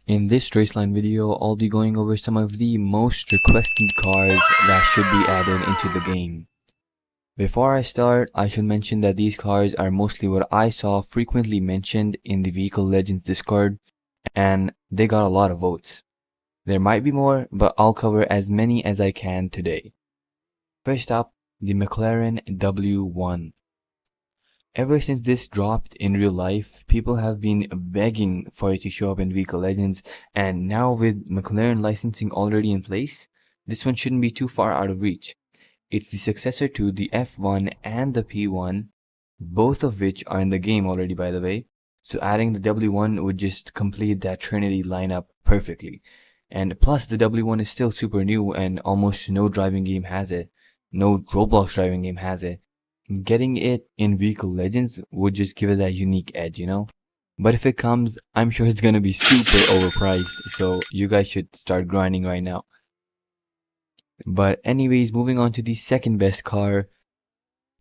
In this RaceLine video, I'll be going over some of the most requested cars that should be added into the game. Before I start, I should mention that these cars are mostly what I saw frequently mentioned in the Vehicle Legends Discord, and they got a lot of votes. There might be more, but I'll cover as many as I can today. First up, the McLaren W1. Ever since this dropped in real life, people have been begging for it to show up in Vehicle Legends, and now with McLaren licensing already in place, this one shouldn't be too far out of reach. It's the successor to the F1 and the P1, both of which are in the game already, by the way, so adding the W1 would just complete that Trinity lineup perfectly. And plus the W1 is still super new and almost no driving game has it. No Roblox driving game has it. Getting it in Vehicle Legends would just give it that unique edge, you know? But if it comes, I'm sure it's gonna be super overpriced, so you guys should start grinding right now. But anyways, moving on to the second best car.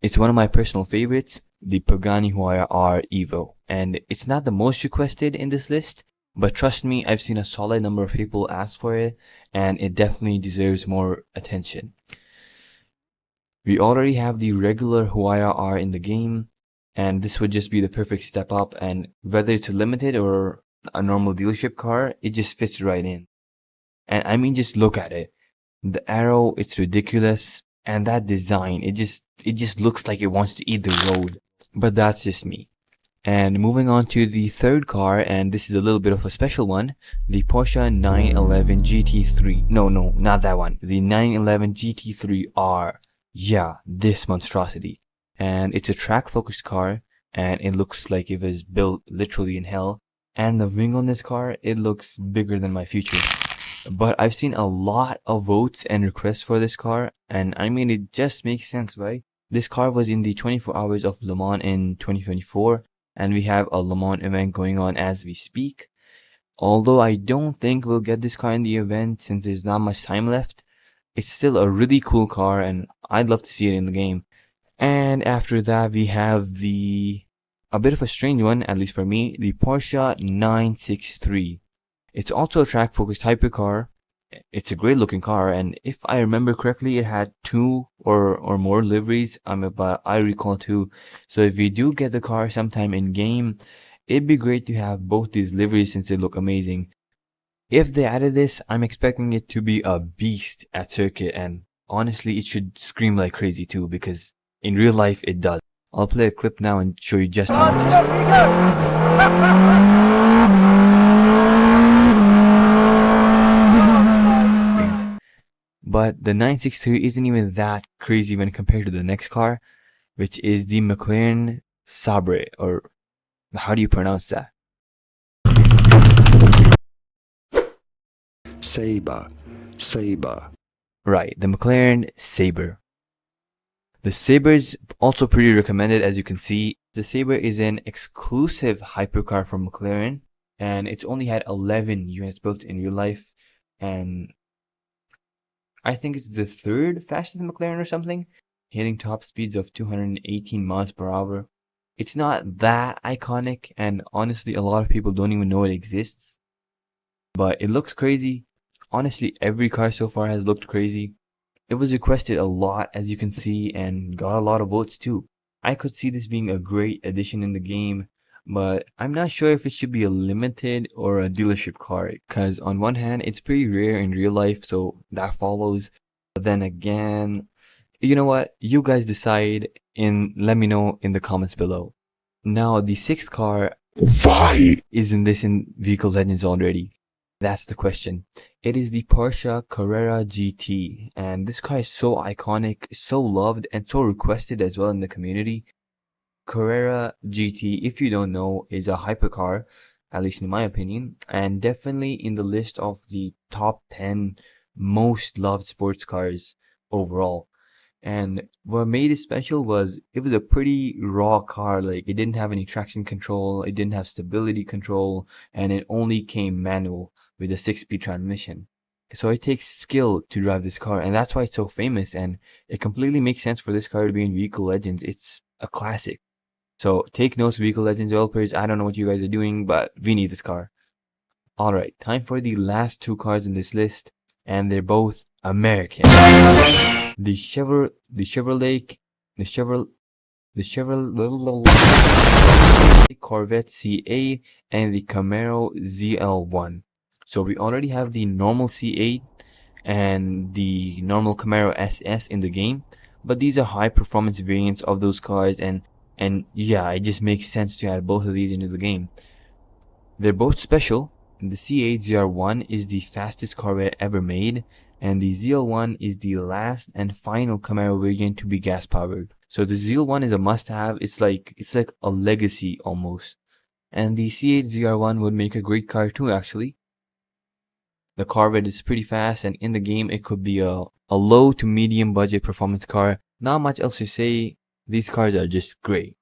It's one of my personal favorites, the Pagani Huayra R Evo. And it's not the most requested in this list, but trust me, I've seen a solid number of people ask for it, and it definitely deserves more attention. We already have the regular Huayra R in the game, and this would just be the perfect step up, and whether it's a limited or a normal dealership car, it just fits right in. And I mean, just look at it. The arrow, it's ridiculous, and that design, it just looks like it wants to eat the road. But that's just me. And moving on to the third car, and this is a little bit of a special one, the Porsche 911 GT3. No, not that one. The 911 GT3R. Yeah, this monstrosity. And it's a track-focused car, and it looks like it was built literally in hell. And the wing on this car, it looks bigger than my future. But I've seen a lot of votes and requests for this car, and I mean, it just makes sense, right? This car was in the 24 Hours of Le Mans in 2024, and we have a Le Mans event going on as we speak. Although I don't think we'll get this car in the event since there's not much time left, it's still a really cool car, and I'd love to see it in the game. And after that, we have a bit of a strange one, at least for me, the Porsche 963. It's also a track-focused hypercar. It's a great-looking car, and if I remember correctly, it had two or more liveries. But I recall two. So if we do get the car sometime in game, it'd be great to have both these liveries since they look amazing. If they added this, I'm expecting it to be a beast at circuit, and honestly, it should scream like crazy too, because in real life, it does. I'll play a clip now and show you just how much it screams. But the 963 isn't even that crazy when compared to the next car, which is the McLaren Sabre, or how do you pronounce that? Sabre. Right, the McLaren Sabre. The Sabre's also pretty recommended, as you can see. The Sabre is an exclusive hypercar from McLaren, and it's only had 11 units built in real life, and I think it's the third fastest McLaren or something, hitting top speeds of 218 miles per hour. It's not that iconic, and honestly, a lot of people don't even know it exists, but it looks crazy. Honestly, every car so far has looked crazy. It was requested a lot, as you can see, and got a lot of votes too. I could see this being a great addition in the game, but I'm not sure if it should be a limited or a dealership car, because on one hand, it's pretty rare in real life, so that follows. But then again, you know what? You guys decide and let me know in the comments below. Now, the sixth car, why isn't this in Vehicle Legends already? That's the question. It is the Porsche Carrera GT, and this car is so iconic, so loved, and so requested as well in the community. Carrera GT, if you don't know, is a hypercar, at least in my opinion, and definitely in the list of the top 10 most loved sports cars overall. And what made it special was it was a pretty raw car. Like, it didn't have any traction control, it didn't have stability control, and it only came manual with a 6-speed transmission. So it takes skill to drive this car, and that's why it's so famous, and it completely makes sense for this car to be in Vehicle Legends. It's a classic. So take notes, Vehicle Legends developers. I don't know what you guys are doing, but we need this car. Alright, time for the last two cars in this list, and they're both American. The Chevrolet, the Chevrolet Corvette CA, and the Camaro ZL1. So we already have the normal C8 and the normal Camaro SS in the game, but these are high performance variants of those cars, and yeah, it just makes sense to add both of these into the game. They're both special. The C8 ZR1 is the fastest Corvette ever made, and the ZL1 is the last and final Camaro variant to be gas powered. So the ZL1 is a must-have. It's like a legacy almost. And the C8 ZR1 would make a great car too, actually. The Corvette is pretty fast, and in the game it could be a low to medium budget performance car. Not much else to say. These cars are just great.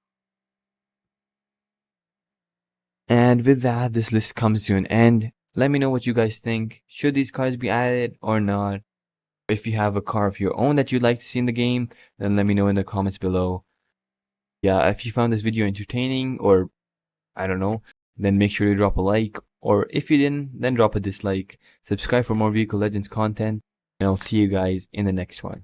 And with that, this list comes to an end. Let me know what you guys think. Should these cars be added or not? If you have a car of your own that you'd like to see in the game, then let me know in the comments below. Yeah, if you found this video entertaining, or I don't know, then make sure to drop a like. Or if you didn't, then drop a dislike. Subscribe for more Vehicle Legends content, and I'll see you guys in the next one.